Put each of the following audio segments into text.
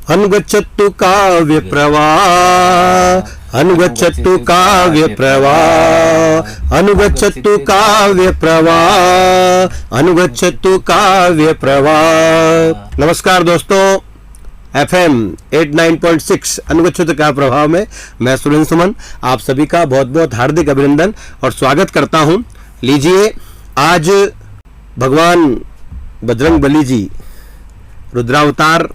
अनुगच्छतु काव्य प्रवाह, अनुगच्छतु काव्य प्रवाह, अनुगच्छतु काव्य प्रवाह, अनुगच्छतु काव्य प्रवाह। नमस्कार दोस्तों, FM 89.6 अनुगच्छतु काव्य प्रवाह में मैं सुरेंद्र सुमन आप सभी का बहुत बहुत हार्दिक अभिनंदन और स्वागत करता हूं। लीजिए, आज भगवान बजरंगबली जी, रुद्रावतार,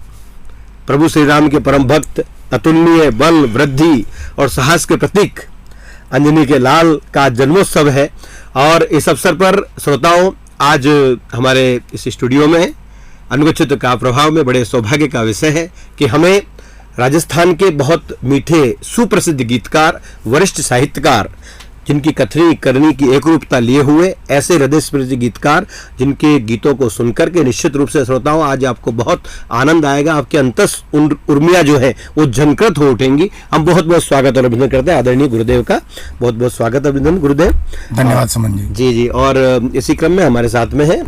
प्रभु श्री राम के परम भक्त, अतुलनीय बल, वृद्धि और साहस के प्रतीक अंजनी के लाल का जन्मोत्सव है। और इस अवसर पर श्रोताओं, आज हमारे इस स्टूडियो में अनुगच्छतु काव्य प्रवाह में बड़े सौभाग्य का विषय है कि हमें राजस्थान के बहुत मीठे सुप्रसिद्ध गीतकार, वरिष्ठ साहित्यकार, जिनकी कथनी करनी की एक रूपता लिए हुए ऐसे हृदय स्पर्शी गीतकार, जिनके गीतों को सुनकर के निश्चित रूप से श्रोताओं आज आपको बहुत आनंद आएगा, आपके अंतस उर्मियाँ जो है वो झनकृत हो उठेंगी। हम बहुत बहुत स्वागत और अभिनंदन करते हैं आदरणीय गुरुदेव का। बहुत बहुत स्वागत, अभिनंदन गुरुदेव। धन्यवाद सुमन जी। जी जी। और इसी क्रम में हमारे साथ में है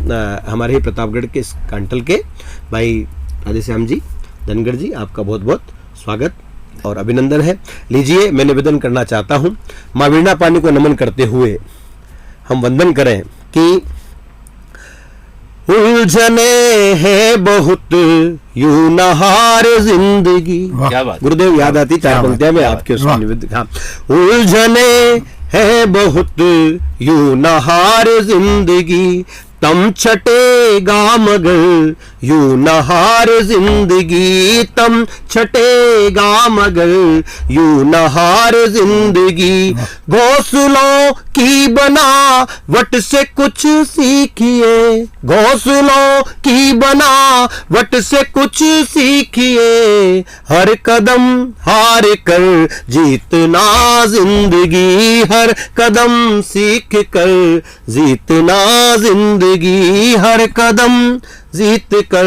हमारे ही प्रतापगढ़ के इस कांटल के भाई राधेश्याम जी धनगढ़ जी, आपका बहुत बहुत स्वागत और अभिनंदन है। लीजिए, मैं निवेदन करना चाहता हूं, मां वीणा पानी को नमन करते हुए हम वंदन करें कि उलझने हैं बहुत यूं नहार जिंदगी। गुरुदेव याद आती चार पंक्तियां में आपके उसमें निवेदन। हाँ, उलझने हैं बहुत यूं नहार जिंदगी, तम छटेगा मगर यूं नहार जिंदगी, तम छटेगा मगर यूं नहार जिंदगी। घोंसलों की बनावट से कुछ सीखिए, घोंसलों की बनावट से कुछ सीखिए, हर कदम हार कर जीतना जिंदगी, हर कदम सीख कर जीतना जिंदगी, हर कदम जीत कर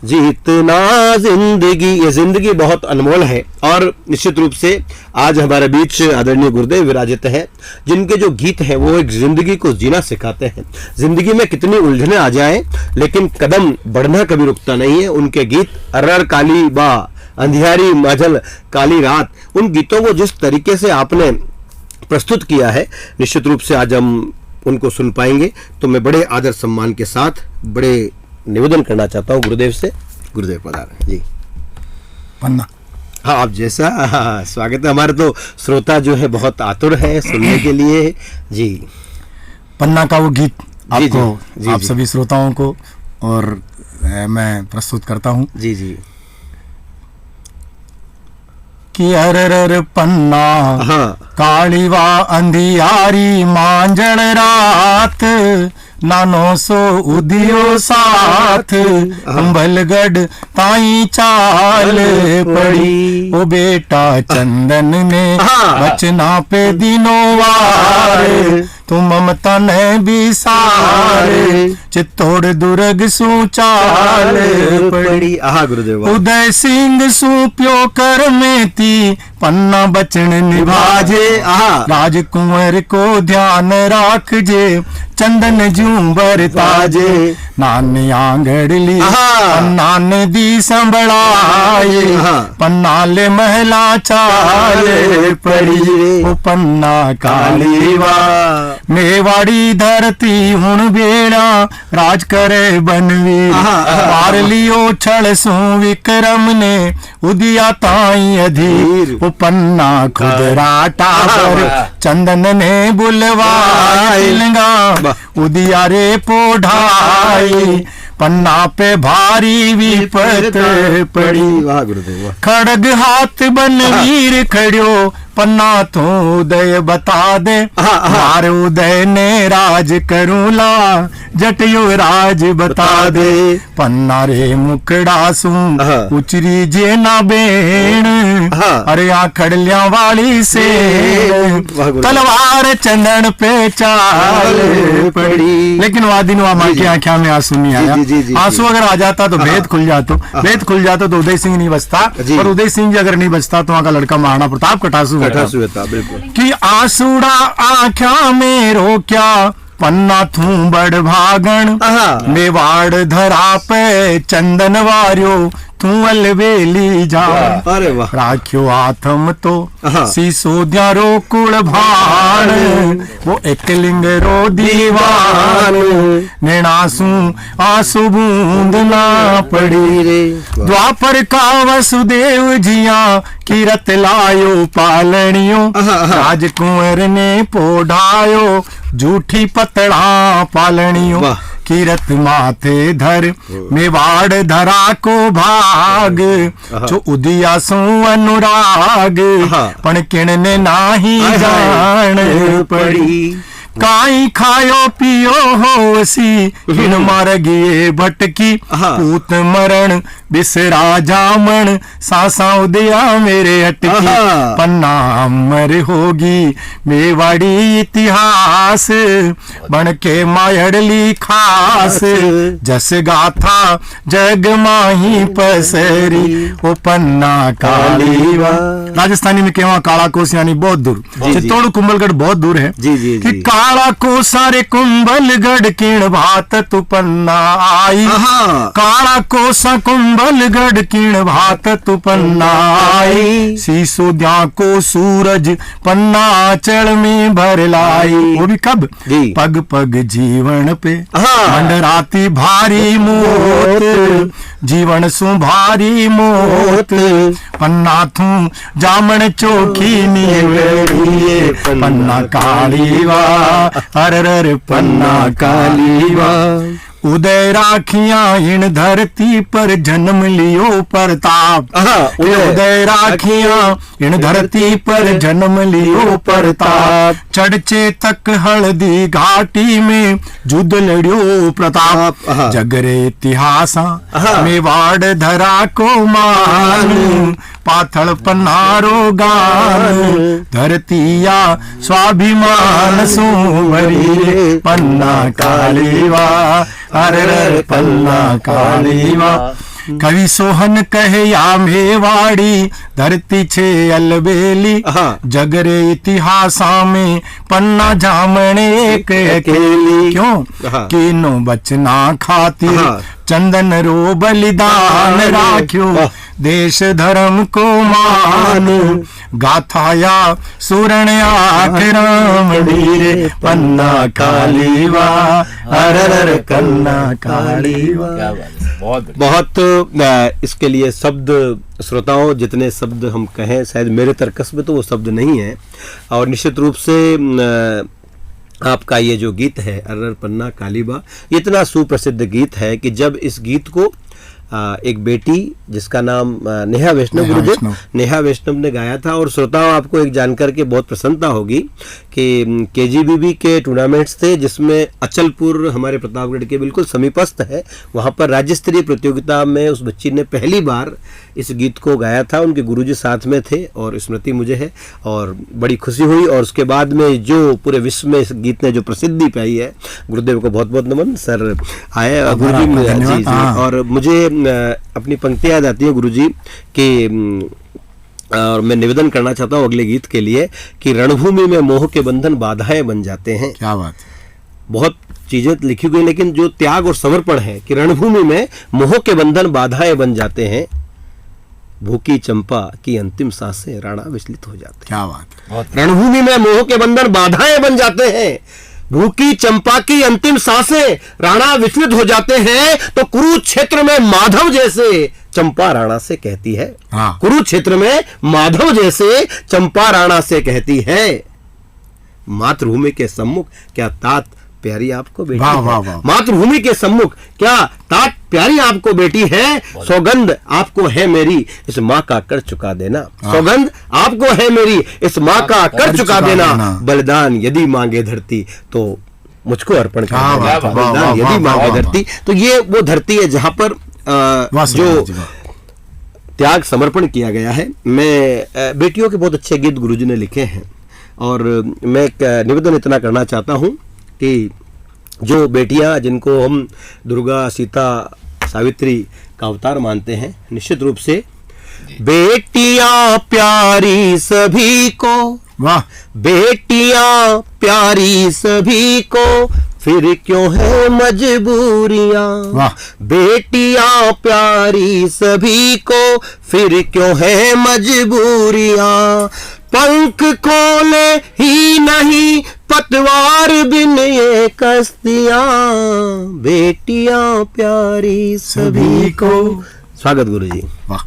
जीतना जिंदगी। ये जिंदगी बहुत अनमोल है और निश्चित रूप से आज हमारे बीच आदरणीय गुरुदेव विराजित हैं, जिनके जो गीत हैं वो एक जिंदगी को जीना सिखाते हैं। जिंदगी में कितनी उलझने आ जाएं लेकिन कदम बढ़ना कभी रुकता नहीं है। उनके गीत अरर काली बा, अंधियारी माझल काली रात, उन गीतों को जिस तरीके से आपने प्रस्तुत किया है, निश्चित रूप से आज हम उनको सुन पाएंगे। तो मैं बड़े आदर सम्मान के साथ बड़े निवेदन करना चाहता हूँ गुरुदेव से। गुरुदेव पधारें जी। पन्ना। हाँ, आप जैसा। हाँ, स्वागत है। हमारे तो श्रोता जो है बहुत आतुर है सुनने के लिए जी। पन्ना का वो गीत आपको, जी, आप सभी श्रोताओं को और मैं प्रस्तुत करता हूँ। जी जी। कि अरर पन्ना, हाँ, कालीवा अंधियारी मांजल रात, नानो सो उदियो साथ, अंबलगढ़ ताई चाल पड़ी, ओ बेटा चंदन ने बचना पे दिनों वार, तुम ममता ने भी सारे, चित्तौड़ दुर्ग सु चाल पड़ी। गुरुदेव। उदय सिंह सु प्यो कर में थी, पन्ना बचन निभाजे, राजकुंवर को ध्यान राख जे, चंदन जूंबर ताजे, नान आंगड़ ली नान दी संभड़ाए, पन्ना ले महला चाल पड़ी, ओ पन्ना कालीवा, मेवाड़ी धरती हुण बेड़ा, राज करे बनवीर, पार लियो छल सु विक्रम ने, उदिया ताई अधीर, ओ पन्ना खुदराटा पर, चंदन ने बुलवाएगा, उदिया रे पोढ़ाई, पन्ना पे भारी विपत पड़ी, खड़ग हाथ बनवीर खड़ियो, पन्ना तो उदय बता दे, मार उदय ने राज करूला, जटयो राज बता दे, पन्ना रे मुखड़ा सू उचरी जे ना बेण, अरे आखड़लिया वाली से तलवार चंदन पे चाल पड़ी। लेकिन वादिन माँ की आंखों में आंसू नहीं आया। आंसू अगर आ जाता तो भेद खुल जाता, भेद खुल जाता तो उदय सिंह नहीं बचता, और उदय सिंह जी अगर नहीं बचता तो वहाँ का लड़का महाराणा प्रताप कटासू होता। बिल्कुल। कि आंसूड़ा आंखों में रोक्या, पन्ना थू बड़ भागण आहा। मेवाड़ धरा पे चंदन वार्यो तू अलवेली जा अरे वाह राख्यो आथम तो आहा। सीसो द्यारो कुल भाण वो एक लिंग रो दीवान नेणासू आंसू बूंद ना पड़ी रे द्वापर का वसुदेव जिया कीरत लायो पालनियो आहा, आहा। राजकुंवर ने पोढ़ायो झूठी पतड़ा पालनियो वाह। कीरत माथे धर मेवाड़ धरा को भाग जो उदिया सो अनुराग आहा। पण किणने नाही हाय, हाय। जान पड़ी काई खायो पियो होसी हिण मार गिए भटकी आहा। पूत मरण बिसरा जामण सासा उदया मेरे अटकी आहा। पन्ना अमर होगी मेवाड़ी इतिहास बन के मायड़ली खास जस गाथा जग माही पसरी ओ पन्ना काली वा। राजस्थानी में कहवा काला कोस यानी बहुत दूर जी। चित्तौड़ कुंभलगढ़ बहुत दूर है जी जी कि जी काला को सारे कुंभलगढ़ किण भात तु पन्ना आई आहा। काला कोसा कुंभलगढ़ किण भात तु पन्ना आई सीसो द्या को सूरज पन्ना चढ़ में भर लाई वो भी कब जी। पग पग जीवन पे आहा। मंडराती भारी मोत जीवन सु भारी मोत पन्ना थू जामन चोखी नीवड़िए पन्ना काली वा अरर पन्ना काली वा उदय राखिया इन धरती पर जन्म लियो प्रताप आहा, उदय राखिया इन धरती पर जन्म लियो प्रताप चढ़चे तक हल्दी घाटी में युद्ध लड़ियो प्रताप आहा। जगरे इतिहासा आहा। मेवाड़ धरा को मान पाथल पन्नारो गान धरतिया स्वाभिमान सुवरी रे पन्ना कालीवा अरे पन्ना कालीवा कवि सोहन कहे या मेवाड़ी धरती छे अलबेली आहा। जगरे इतिहासा में पन्ना जामने एक अकेली क्यों आहा। किनो बचना खातिर आहा। चंदन रो बलिदान राख्यो वाह। देश धर्म को मान गाथाया सुरण आखराम रे पन्ना कालीवा अरर कन्ना कालीवा। क्या बात है, बहुत बहुत इसके लिए शब्द श्रोताओं जितने शब्द हम कहें शायद मेरे तर्कस में तो वो शब्द नहीं है। और निश्चित रूप से आपका ये जो गीत है अरर पन्ना कालीबा इतना सुप्रसिद्ध गीत है कि जब इस गीत को एक बेटी जिसका नाम नेहा वैष्णव गुरुजी नेहा वैष्णव ने गाया था। और श्रोताओं आपको एक जानकर के बहुत प्रसन्नता होगी कि केजीबीबी के टूर्नामेंट्स थे जिसमें अचलपुर हमारे प्रतापगढ़ के बिल्कुल समीपस्थ है, वहाँ पर राज्य स्तरीय प्रतियोगिता में उस बच्ची ने पहली बार इस गीत को गाया था। उनके गुरुजी साथ में थे और स्मृति मुझे है और बड़ी खुशी हुई। और उसके बाद में जो पूरे विश्व में इस गीत ने जो प्रसिद्धि पाई है, गुरुदेव को बहुत बहुत नमन। सर आए गुरुजी जी जी। और मुझे अपनी पंक्तियां याद आती है गुरुजी कि और मैं निवेदन करना चाहता हूँ अगले गीत के लिए कि रणभूमि में मोह के बंधन बाधाएं बन जाते हैं। क्या बात, बहुत चीजें लिखी गई लेकिन जो त्याग और समर्पण है कि रणभूमि में मोह के बंधन बाधाएं बन जाते हैं, भूखी चंपा की अंतिम सांसें राणा विचलित हो जाते हैं। क्या बात, रणभूमि में मोह के बंधन बाधाएं बन जाते हैं, भूखी चंपा की अंतिम सांसें राणा विचलित हो जाते हैं। तो कुरुक्षेत्र में माधव जैसे चंपा राणा से कहती है, हाँ। कुरुक्षेत्र में माधव जैसे चंपा राणा से कहती है, मातृभूमि के सम्मुख क्या तात प्यारी आपको बेटी वाह, है। वाह, वाह। मातृभूमि के सम्मुख क्या तात प्यारी आपको बेटी है, सौगंध आपको है मेरी इस माँ का कर चुका देना, सौगंध आपको है मेरी इस माँ का कर चुका देना, बलिदान यदि मांगे धरती तो मुझको अर्पण कर क्या देना, बात है, वाह, बलिदान वाह, यदि वाह, मांगे वाह, धरती। तो ये वो धरती है जहाँ पर जो त्याग समर्पण किया गया है। मैं बेटियों के बहुत अच्छे गीत गुरुजी ने लिखे हैं और मैं एक निवेदन इतना करना चाहता हूँ कि जो बेटियां जिनको हम दुर्गा सीता सावित्री का अवतार मानते हैं, निश्चित रूप से बेटियां प्यारी सभी को, वाह, बेटियां प्यारी सभी को, फिर क्यों है मजबूरियां, वाह। बेटियां प्यारी सभी को, फिर क्यों है मजबूरियां, पंख खोले ही नहीं पतवार बिन ये कश्तियां, बेटियां प्यारी सभी को। स्वागत गुरुजी। वाह,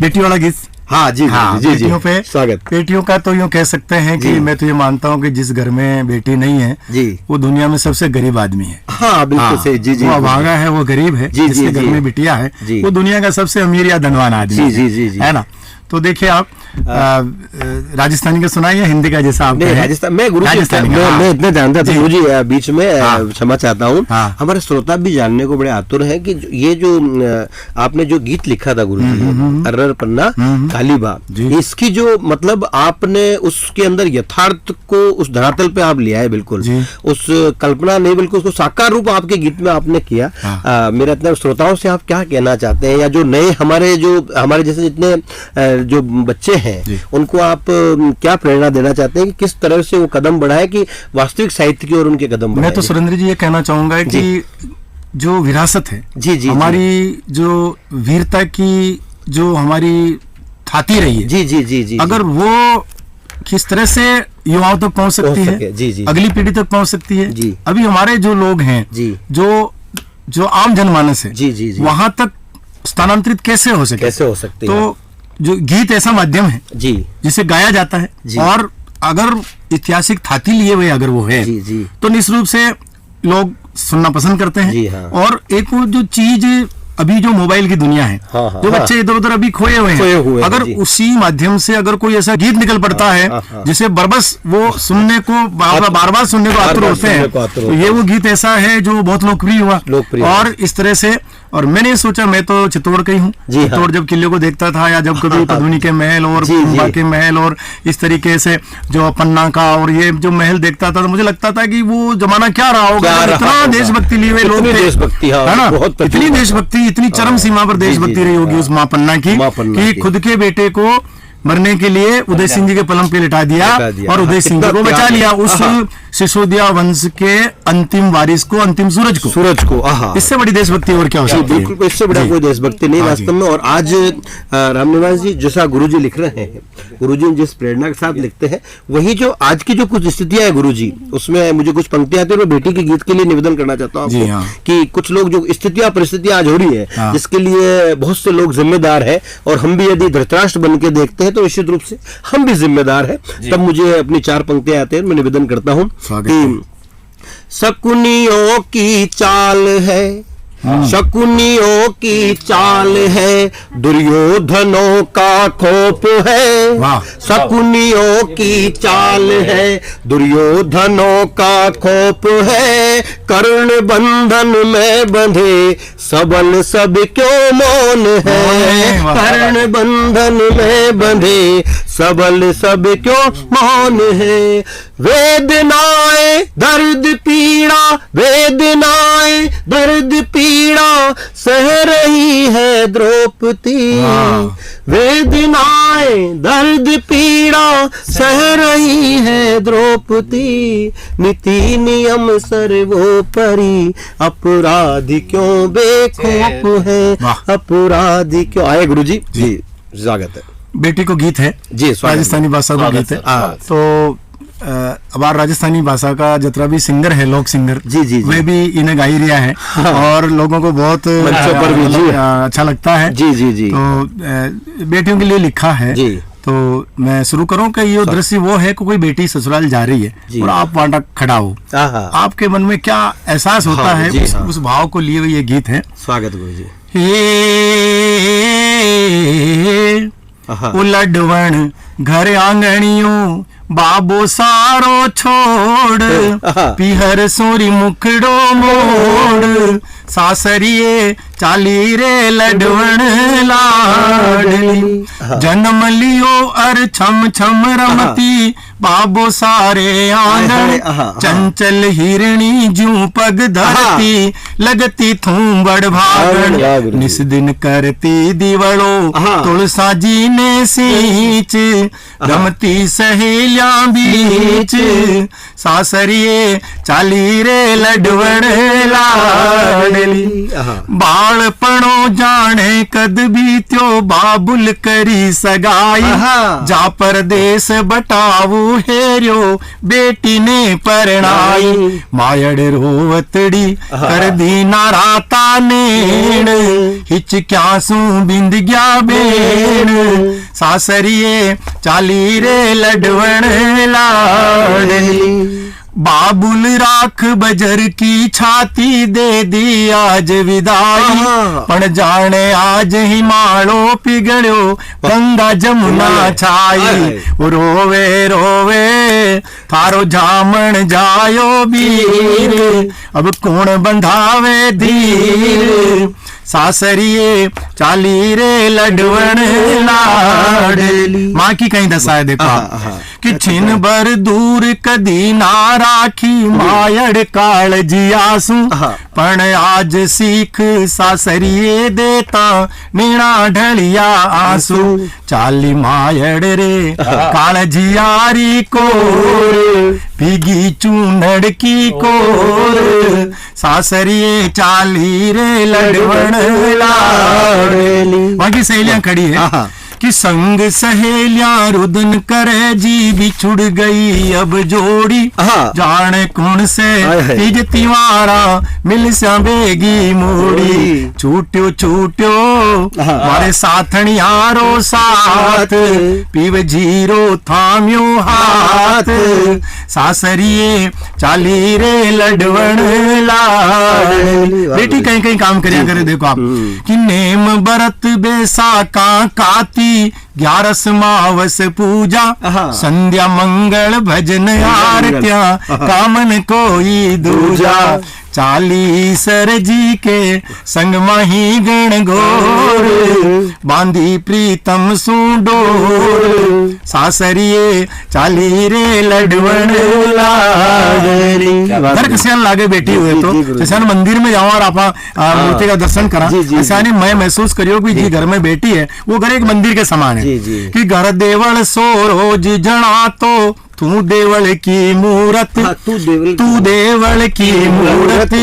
बेटी वाला गीत। हाँ जी हाँ, जी जी बेटियों पे स्वागत। बेटियों का तो यूं कह सकते हैं कि जी। मैं तो ये मानता हूँ कि जिस घर में बेटी नहीं है जी वो दुनिया में सबसे गरीब आदमी है। हाँ बिल्कुल हाँ, सही। जी जी वो अभागा है, वो गरीब है। जी, जिसके जी, घर जी। में बिटिया है जी। वो दुनिया का सबसे अमीर या धनवान आदमी जी, है। जी, जी, जी। है ना। तो देखिए आप राजस्थानी का सुनाइए या हिंदी का, जैसा आप नहीं कहें? राजस्थान मैं गुरु राजस्थानी का, मैं इतना जानता था जी। गुरु जी बीच में हाँ। क्षमा चाहता हूँ। हाँ। हमारे श्रोता भी जानने को बड़े आतुर हैं कि ये जो आपने जो गीत लिखा था गुरु जी, अर्रर पन्ना कालीबा, जी। इसकी जो मतलब आपने उसके अंदर यथार्थ को उस धरातल पे आप लिया है बिल्कुल। जी। उस कल्पना नहीं बल्कि उसको साकार रूप आपके गीत में आपने किया। हाँ। मेरे इतने श्रोताओं से आप क्या कहना चाहते हैं, या जो नए हमारे जैसे जितने जो बच्चे हैं जी। उनको आप क्या प्रेरणा देना चाहते हैं कि किस तरह से वो कदम बढ़ाए कि वास्तविक साहित्य की ओर उनके कदम बढ़ाए? मैं तो सुरेंद्र जी ये कहना चाहूंगा कि जो विरासत है जी जी हमारी, जो वीरता की जो हमारी थाती रही है, जी जी जी जी अगर वो किस तरह से युवाओं तक पहुंच सकती सके, है, जी, जी। अगली पीढ़ी तक पहुंच सकती है। जी। अभी हमारे जो लोग हैं, जी। जो आम जनमानस है, जी, जी, जी। वहां तक स्थानांतरित कैसे हो सके? कैसे हो सकती है? तो जो गीत ऐसा माध्यम है जी जिसे गाया जाता है, जी। और अगर ऐतिहासिक थाती लिए हुए अगर वो है, जी, जी। तो निश्चित रूप से लोग सुनना पसंद करते हैं। जी, हाँ। और एक वो जो चीज अभी जो मोबाइल की दुनिया है, हाँ, हाँ, जो हाँ। बच्चे इधर उधर अभी खोए हुए खोए हैं, हुए हैं, अगर जी। उसी माध्यम से अगर कोई ऐसा गीत निकल पड़ता है हाँ। जिसे बरबस वो सुनने को बार बार सुनने को आतुर बार-बार होते सुनने हैं, को आतुर तो होते ये वो गीत ऐसा है जो बहुत लोकप्रिय हुआ। लोकप्रिय और इस तरह से, और मैंने सोचा, मैं तो चित्तौड़ का ही हूँ, जी, हाँ। चित्तौड़ जब किले को देखता था, या जब कभी पधुनी के महल और जी, जी। कुंभा के महल और इस तरीके से जो पन्ना का और ये जो महल देखता था, तो मुझे लगता था कि वो जमाना क्या रहा होगा, क्या जब रहा इतना होगा। देशभक्ति लिए हुए लोग इतनी थे। देशभक्ति, हाँ, है ना, बहुत इतनी प्रतिभा। देशभक्ति, इतनी चरम सीमा पर जी, जी, देशभक्ति जी, रही होगी हाँ। उस माँ पन्ना की, माँ पन्ना कि की। खुद के बेटे को मरने के लिए उदय सिंह जी के पलंग पे लिटा दिया, लिटा दिया। और उदय सिंह जी कितना को बचा त्याग है। लिया, उस हाँ। सिसोदिया वंश के अंतिम वारिस को, अंतिम सूरज को। आहा। इससे बड़ी देशभक्ति और क्या हो जी सकती है? बिल्कुल, इससे बड़ा जी। कोई देशभक्ति नहीं हाँ वास्तव में। और आज रामनिवास जी जैसा गुरुजी लिख रहे हैं, गुरुजी जिस प्रेरणा के साथ लिखते हैं, वही जो आज की जो कुछ स्थितियां है गुरुजी, उसमें मुझे कुछ पंक्तियां आती है, मैं बेटी के गीत के लिए निवेदन करना चाहता हूँ जी, आपको, हाँ। कि कुछ लोग जो स्थितियां परिस्थितियां आज हो रही है, हाँ। जिसके लिए बहुत से लोग जिम्मेदार है, और हम भी यदि धृतराष्ट्र बन के देखते हैं तो निश्चित रूप से हम भी जिम्मेदार है। तब मुझे अपनी 4 पंक्तियां आती है, मैं निवेदन करता हूँ स्वागत कि शकुनियों की चाल है, शकुनियों की चाल है, दुर्योधनों का खोप है। वाह। शकुनियों की चाल है, दुर्योधनों का खोप है, कर्ण बंधन में बंधे सबल सब क्यों मौन है, वाह। कर्ण बंधन में बंधे सबल सब क्यों मौन है, वेदनाएं दर्द पीड़ा, वेदनाएं दर्द पीड़ा सह रही है द्रौपदी, वाह। वेदनाएं दर्द पीड़ा सह रही है द्रौपदी, नीति नियम सर्वोपरि अपराधी क्यों बेखौफ है, वाह। अपराधी क्यों। आए गुरुजी जी, स्वागत है। बेटी को गीत है जी, स्वागत है। राजस्थानी भाषा का गीत है। हाँ। तो अब राजस्थानी भाषा का जितना भी सिंगर है, लोक सिंगर, जी, जी, जी। वे भी इन्हें गा ही रिया है, और लोगों को बहुत मंचों पर भी, जी। अच्छा लगता है। जी जी जी तो बेटियों के लिए लिखा है। जी। तो मैं शुरू करूं कि ये दृश्य वो है कि कोई बेटी ससुराल जा रही जी। है और आप वहां खड़ा हो, आहा। आपके मन में क्या एहसास होता हाँ, है, जी, हाँ। उस भाव को लिए हुए ये गीत है। स्वागत गुरुजी। आहा। उलडवण घर आंगणियों बाबो सारो छोड़, आहा। पिहर सोरी मुखड़ो मोड़, सासरिये चाली रे लडवण लाडली, जन्म लियो अर छम छम रमती बाबो सारे आंगन चंचल हिरणी जू पग धरती लगती थूं बड़ भागन निस दिन करती दिवड़ो तुलसा जी ने सींच रमती सहेलियां बीच सासरिए चाली रे लडवण लाडली बालपणो जाने कद बीत्यो बाबुल करी सगाई जा परदेस बटावू हेरियो बेटी ने परणाई मायड़ रोवतड़ी कर दी नाराता नेण हिचक्या सू बिंद गया बेण सासरिए चाली रे लडवण लाडली बाबुल राख बजर की छाती दे दी आज विदाई पण जाने आज हिमालो पिघड़ो गंगा जमुना छाई रोवे रोवे थारो जामन जायो बीर अब कौन बंधावे धीर सासरिए चाली रे लडवण लाडली। माँ की कहीं दशा है देखो कि छिन भर दूर कदी ना राखी मायड़ काल जियासू पण आज सीख सासरिए देता नीणा ढलिया आंसू चाली मायड़ रे काल जियारी कोर भीगी चूनड़ की कोर सासरिए चाली रे लडवण लाडली। बाकी सहेलियां खड़ी है कि संग सहेलियां रुदन करे जी बिछुड़ गई अब जोड़ी जाने कौन से तिज तिवारा मिल सा बेगी मोड़ी छूट्यो छूट्यो मारे साथनियारो साथ पीव जीरो थाम्यो हाथ सासरिए चाली रे लडवण लाडली। बेटी कहीं कहीं काम करिया करे देखो आप कि नेम बरत बेसाका काती 11 मावस पूजा संध्या मंगल भजन आरत्या कामन कोई दूजा चाली सर जी के संग माही गण घोर बांधी प्रीतम सुडोर सासरिए चाली रे लडवण लाडली। घर कस्यान लागे बेटी हुए तो कस्यान मंदिर में जाओ और आपा मूर्ति का दर्शन करा ऐसा नहीं मैं महसूस करियो कि जी घर में बेटी है वो घर एक मंदिर के समान है कि घर देवल सो रोज जना तो तू देवल की मूरत तू देवल की मूरत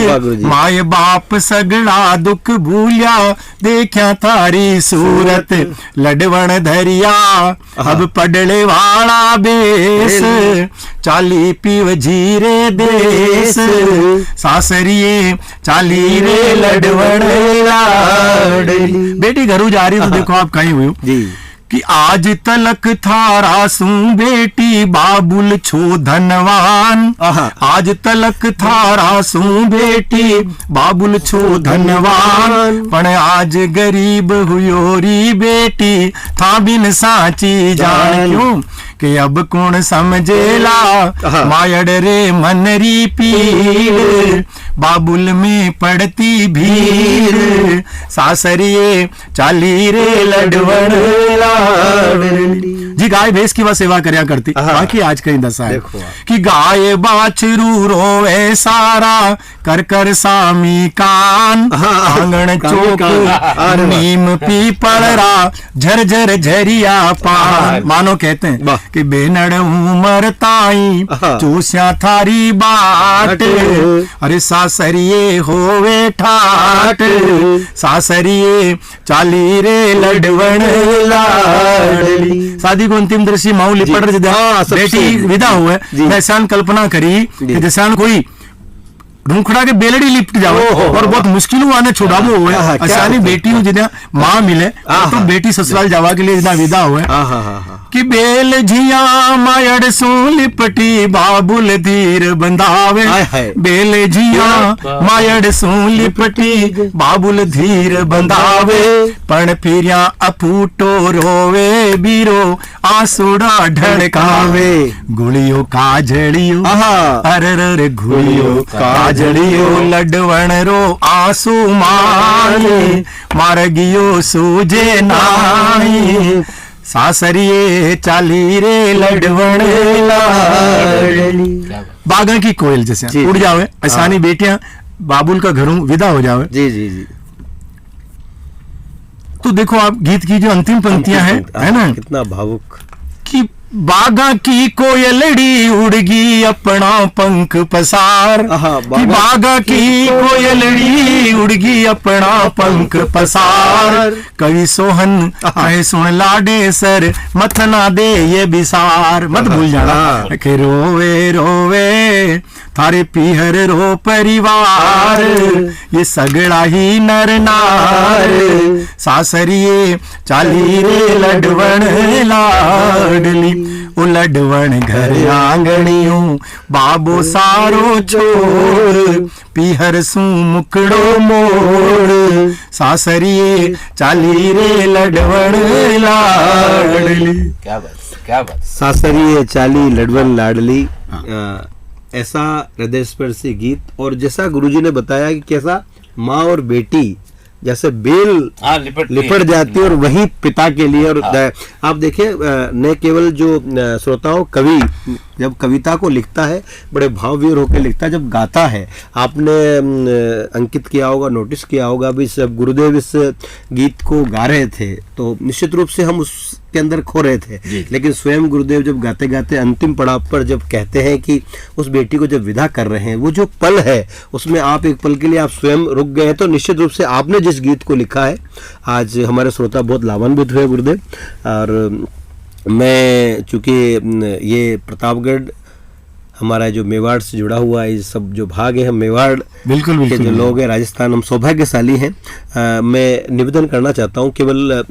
माय बाप सगड़ा दुख भूलिया देखा थारी सूरत लडवण धरिया अब पडले वाला बेस चाली पीव जीरे देश सासरिए चाली रे लडवण लाडली। बेटी घरू जा रही तो देखो आप कहीं हुई कि आज तलक थारा सू बेटी बाबुल छो धनवान आज तलक थारा सू बेटी बाबुल छो धनवान पण आज गरीब हुयोरी बेटी था बिन साची जान क्यों कि अब कौन समझेला मायड़ रे मनरी पीर बाबुल में पड़ती भीड़ सासरिए चाली रे लडवण लाडली। जी गाय भैंस की वह सेवा करया करती बाकी आज कहीं दशा है कि गाय बाछरू रोवे सारा कर कर सामी कान आंगन चौक नीम पीपलरा झरझर झरिया पान मानो कहते हैं कि बेनड़ उमर ताई चूस्या थारी बाट अरे सासरिए होवे ठाट सासरिए चाली रे लडवण लाडली। शादी को अंतिम दृश्य माऊली पड़ रही बेटी विदा हुए ऐसा कल्पना करी कि जैसा कोई रूखड़ा के बेलड़ी लिपट जाओ और बहुत मुश्किल आने छुड़ावो हुए ऐसा बेटी जितना माँ मिले तो बेटी ससुराल जावा के लिए जितना विदा हुए कि बेल झिया मायड़ सू लिपटी बाबुल धीर बंधावे बेल झिया मायड़ सू लिपटी बाबुल धीर बंधावे पण फिरिया अफूटो रोवे बीरो आंसुड़ा ढड़कावे गुड़ियो काजड़ियो अरे गुड़ियो काजड़ियो लडवण रो आंसू माए मार गियो सूझे नाई सासरिये चाली रे लडवण लाडली। बागा की कोयल जैसे जी। उड़ जावे ऐसानी बेटियां बाबुल का घरों विदा हो जावे। जी जी जी। तो देखो आप गीत की जो अंतिम पंक्तियां हैं, है ना, कितना भावुक। कि बागा की कोयलड़ी उड़गी अपना पंख पसार, कि बागा की कोयलड़ी उड़गी अपना पंख पसार। कवि सोहन कहे सुन लाडे सर मत ना दे ये बिसार। मत भूल जाना कि रोवे रोवे थारे पीहर रो परिवार, ये सगड़ा ही नर नार, सासरिये चाली रे लडवण लाडली। ओ लडवण घर आंगणियों बाबो सारो छोर, पीहर सू मुकड़ो मोड़, सासरिये चाली रे लडवण लाडली। क्या बात, क्या बात। सासरिये चाली लडवन लाडली, ऐसा हृदय स्पर्शी गीत। और जैसा गुरुजी ने बताया कि कैसा माँ और बेटी जैसे बेल हाँ, लिपट जाती है, और वही पिता के लिए। और आप देखिए न केवल जो श्रोताओं, कवि जब कविता को लिखता है बड़े भाववीर होकर लिखता है, जब गाता है, आपने अंकित किया होगा, नोटिस किया होगा भी, सब गुरुदेव इस गीत को गा रहे थे तो निश्चित रूप से हम उसके अंदर खो रहे थे, लेकिन स्वयं गुरुदेव जब गाते गाते अंतिम पड़ाव पर जब कहते हैं कि उस बेटी को जब विदा कर रहे हैं, वो जो पल है उसमें आप एक पल के लिए आप स्वयं रुक गए। तो निश्चित रूप से आपने जिस गीत को लिखा है, आज हमारे श्रोता बहुत लाभान्वित हुए गुरुदेव। और मैं चूंकि ये प्रतापगढ़ हमारा जो मेवाड़ से जुड़ा हुआ है, ये सब जो भाग है, हम मेवाड़ बिल्कुल के जो लोग हैं, राजस्थान, हम सौभाग्यशाली हैं। मैं निवेदन करना चाहता हूँ, केवल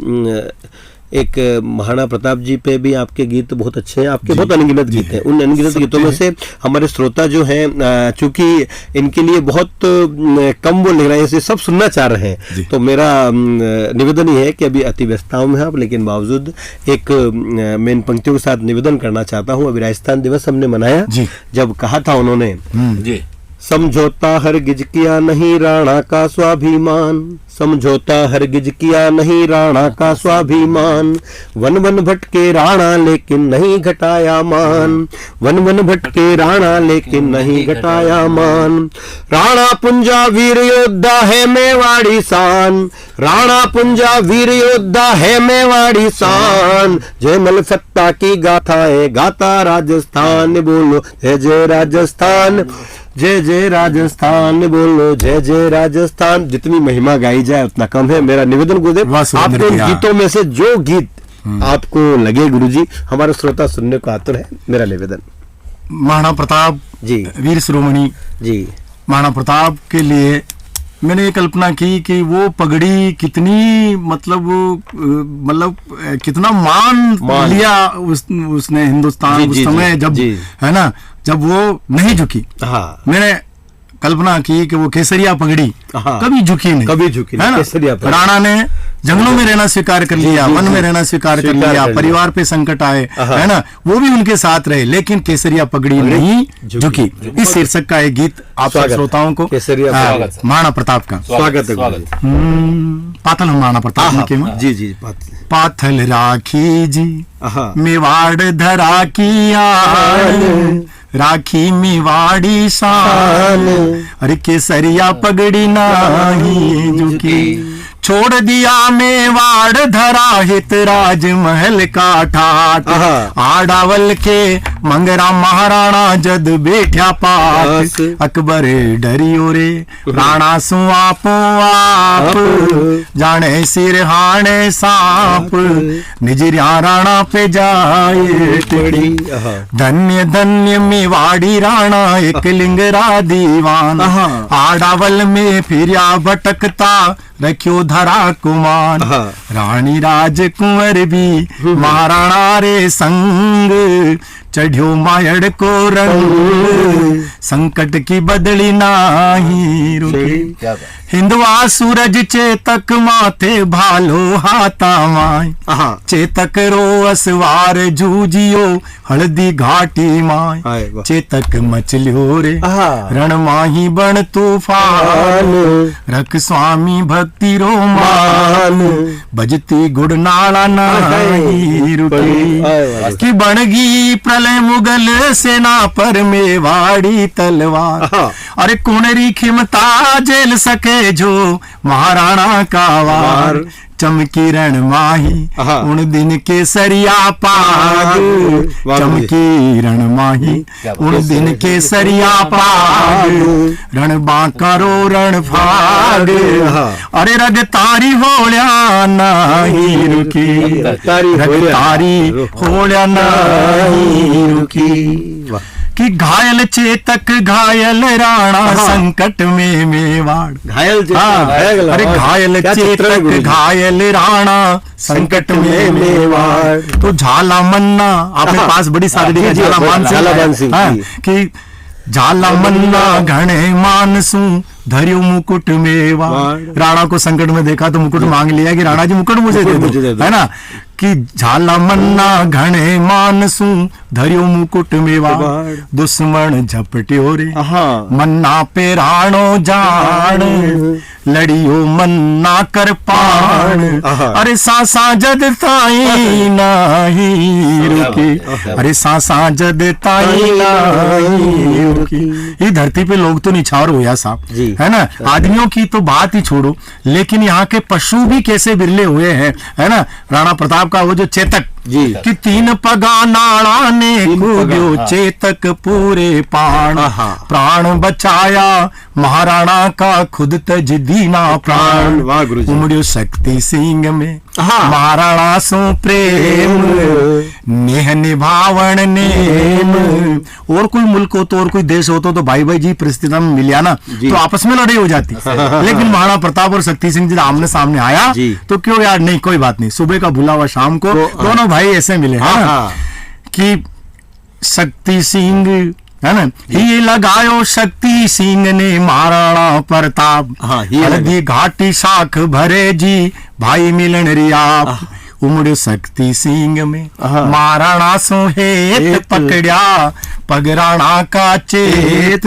एक महाराणा प्रताप जी पे भी आपके गीत बहुत अच्छे हैं, आपके बहुत अनगिनत गीत हैं। उन अनगिनत गीतों में से हमारे श्रोता जो हैं, चूंकि इनके लिए बहुत कम वो लिख रहे हैं, इसे सब सुनना चाह रहे हैं, तो मेरा निवेदन ये है कि अभी अति व्यस्तताओं में आप, लेकिन बावजूद एक मैं इन पंक्तियों के साथ निवेदन करना चाहता हूँ। अभी राजस्थान दिवस हमने मनाया, जब कहा था उन्होंने, जी, समझौता हरगिज किया नहीं राणा का स्वाभिमान, समझौता हरगिज किया नहीं राणा का स्वाभिमान, वन वन भटके राणा लेकिन नहीं घटाया मान, वन वन भटके राणा लेकिन नहीं घटाया मान। राणा पुंजा वीर योद्धा है मेवाड़ी शान, राणा पुंजा वीर योद्धा है मेवाड़ी शान, जय मल सत्ता की गाथा है गाता राजस्थान, बोलो जय जय राजस्थान, जय जय राजस्थान, बोलो जय जय राजस्थान। जितनी महिमा गाई जाए उतना कम है। मेरा निवेदन गुरुदेव, आपके गीतों में से जो गीत आपको लगे गुरुजी, हमारे श्रोता सुनने को आतुर है, मेरा निवेदन। महाराणा प्रताप जी, वीर शिरोमणि जी, महाराणा प्रताप के लिए मैंने ये कल्पना की कि वो पगड़ी कितनी मतलब कितना मान लिया उसने हिंदुस्तान उस समय, जब है ना, जब वो नहीं झुकी। हाँ, मैंने कल्पना की कि वो केसरिया पगड़ी कभी झुकी नहीं, कभी झुकी नहीं, केसरिया पगड़ी। राणा ने जंगलों में रहना स्वीकार कर लिया, वन में रहना स्वीकार कर लिया, परिवार पे संकट आए, है ना, वो भी उनके साथ रहे, लेकिन केसरिया पगड़ी नहीं झुकी। इस शीर्षक का एक गीत आप श्रोताओं को, महाराणा प्रताप का स्वागत है। पाथल महाराणा प्रताप के, जी जी, पाथल राखी जी मेवाड़ धरा की आन, राखी मेवाड़ी शान, अरे केसरिया पगड़ी नाही झुकी, छोड़ दिया मेवाड़ धरा हित राजमहल का ठाट, आडावल के मंगरा महाराणा जद बैठा पास, अकबर डरियो रे राणा सुआपो आप, जाने सिर हाणे सांप, निजरिया राणा पे जाए टिड़ी, धन्य धन्य मेवाड़ी राणा एक लिंगरा दीवान, आडावल में फिरिया भटकता रखियो धरा कुमान, रानी राजकुंवर भी महाराणा रे संग, चढ़ियो मायड़ को रंग, संकट की बदली नाही रुकी, हिंदवा सूरज चेतक माथे भालो हाथा my, Chetak row असवार जूजियो Haldi Ghati my, Chetak मचलियो रे रण माही बन तूफान, रख स्वामी भक्त भक्ति रो मान, बजती गुड़नाला नाही रुकी। कि बनगी प्रलय मुगल सेना पर मेवाड़ी तलवार, अरे कुणरी खिमता जेल सके जो महाराणा का वार। चमकी रण माही उन दिन केसरिया पाग, चमकी रण माही उन दिन केसरिया पाग। रण बांकरो रण फाग, अरे रग तारी होल्या नाही रुकी, रग तारी होल्या नाही रुकी। कि घायल चेतक घायल राणा संकट में मेवाड़, घायल अरे घायल चेतक घायल राणा संकट में मेवाड़। तो झाला मन्ना आपके पास बड़ी सादड़ी है, झाला सिंह कि झाला मन्ना घणे मानसू धरियो मुकुट मेवाड़। राणा को संकट में देखा तो मुकुट मांग लिया कि राणा जी मुकुट मुझे दे दो, है ना। कि झाला मन्ना घणे मानसू धरियो मुकुट मेवाड़। दुश्मन झपट्यो रे मन्ना पे राणो जान, लड़ियो मन्ना कर पान। अरे सासा जद ताई नाही रुकी, अरे सासा जद ताई नाही रुकी। ये धरती पे लोग तो निछावर हुआ साहब, है ना। आदमियों की तो बात ही छोड़ो, लेकिन यहाँ के पशु भी कैसे बिरले हुए हैं, है ना। राणा प्रताप का वो जो चेतक कि 3 पगा नाड़ा ने कूद्यो चेतक पूरे प्राण। प्राण बचाया महाराणा का खुद तज दीना प्राण। उमड़ियो शक्ति सिंह में महाराणा सो प्रेम, नेह निभावन नेम। और कोई मुल्क हो तो और कोई देश हो तो भाई भाई जी परिस्थिति में मिलिया ना तो आपस में लड़ाई हो जाती। लेकिन महाराणा प्रताप और शक्ति सिंह जी आमने सामने आया तो क्यों यार, नहीं कोई बात नहीं, सुबह का भूला हुआ शाम को दोनों भाई ऐसे मिले, है ना। कि शक्ति सिंह, है ना, ही लगायो शक्ति सिंह ने महाराणा प्रताप। हल्दी घाटी शाख भरे जी भाई मिलन रिया। उमड़ शक्ति सिंह में महाराणा सो हेत पकड़िया, पगराणा का चेत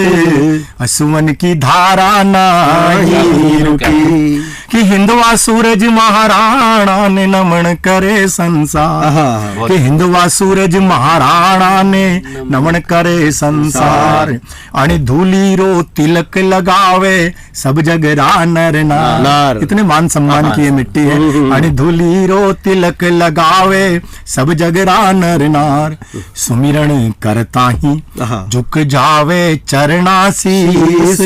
असुवन की धारा नाही रुकी। कि हिंदुआ सूरज महाराणा ने नमन करे संसार, कि हिंदुआ सूरज महाराणा ने नमन करे संसार। आणि धूली रो तिलक लगावे सब जग रा नर नार। इतने मान सम्मान की ये मिट्टी है। आणि धूली रो तिलक लगावे सब जग रा नर नार। सुमिरन करता ही झुक जावे चरणा शीस,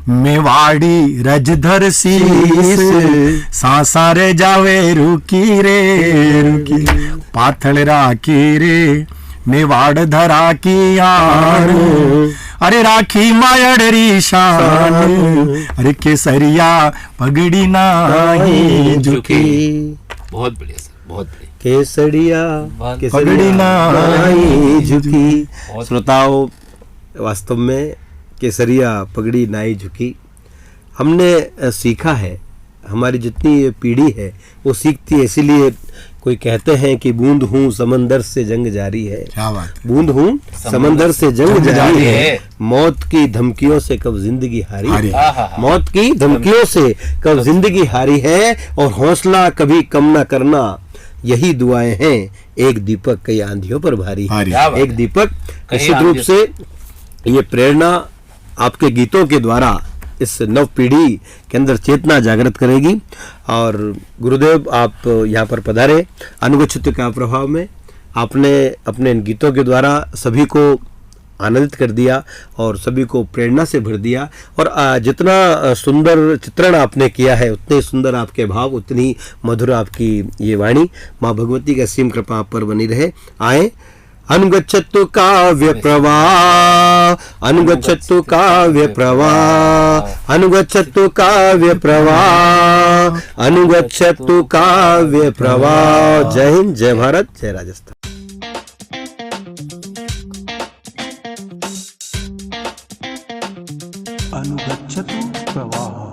मेवाड़ी रजधर शीस। सांसा रे जावे रुकी रे रुकी, पाथल राखी रे मेवाड़ धरा की आन। अरे राखी मायड़री शान, अरे केसरिया पगड़ी नाही झुकी। बहुत बढ़िया सर, बहुत बढ़िया। केसरिया पगड़ी नाही झुकी। श्रोताओं, वास्तव में केसरिया पगड़ी नाही झुकी हमने सीखा है। हमारी जितनी पीढ़ी है वो सीखती है, इसीलिए कोई कहते हैं कि बूंद हूँ समंदर से जंग जारी है। क्या बात, बूंद हूँ समंदर से जंग जारी है। मौत की धमकियों से कब जिंदगी हारी है, मौत की धमकियों से कब जिंदगी हारी है। और हौसला कभी कम ना करना, यही दुआएं हैं। एक दीपक कई आंधियों पर भारी। एक दीपक निश्चित रूप से ये प्रेरणा आपके गीतों के द्वारा इस नव पीढ़ी के अंदर चेतना जागृत करेगी। और गुरुदेव, आप यहाँ पर पधारे। अनुगच्छित का प्रभाव में आपने अपने इन गीतों के द्वारा सभी को आनंदित कर दिया और सभी को प्रेरणा से भर दिया। और जितना सुंदर चित्रण आपने किया है, उतने सुंदर आपके भाव, उतनी मधुर आपकी ये वाणी। माँ भगवती की असीम कृपा आप पर बनी रहे। आए अनुगच्छतु काव्य प्रवाह, अनुगच्छतु काव्य प्रवाह, अनुगच्छतु काव्य प्रवाह, अनुगच्छतु काव्य प्रवाह। जय हिंद, जय भारत, जय राजस्थान। अनुगच्छतु प्रवाह।